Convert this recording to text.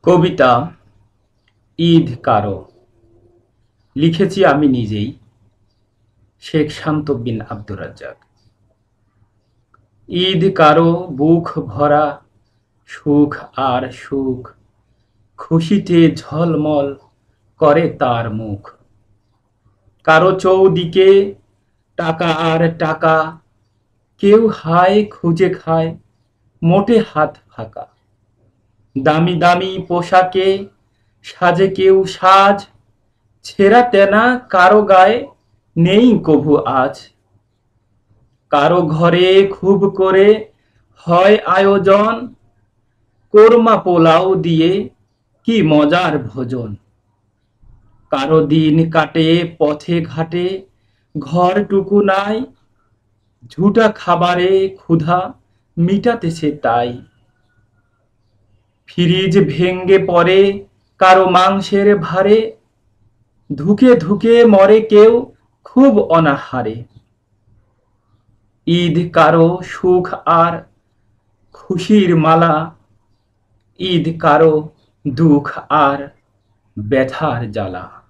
কবিতা ঈদ কারো লিখেছি আমি নিজেই। শেখ শান্ত বিন আব্দুর রাজ্জাক। ঈদ কারো বুক ভরা সুখ আর সুখ, খুশিতে ঝলমল করে তার মুখ। কারো চৌদিকে টাকা আর টাকা, কেউ হায় খুঁজে খায় মোটে হাত ফাঁকা। দামি দামি পোশাকে সাজে কেউ সাজ, ছেঁড়া তেনা কারো গায়ে নেই কভু আজ। কারো ঘরে খুব করে হয় আয়োজন, কোরমা পোলাও দিয়ে কি মজার ভোজন। কারো দিন কাটে পথে ঘাটে, ঘরটুকু নাই, ঝুটা খাবারে ক্ষুধা মিটাতেছে তাই। ফ্রিজ ভেঙ্গে পড়ে কারো মাংসের ভারে, ধুকে ধুকে মরে কেউ খুব অনাহারে। ঈদ কারো সুখ আর খুশির মালা, ঈদ কারো দুঃখ আর ব্যথার জ্বালা।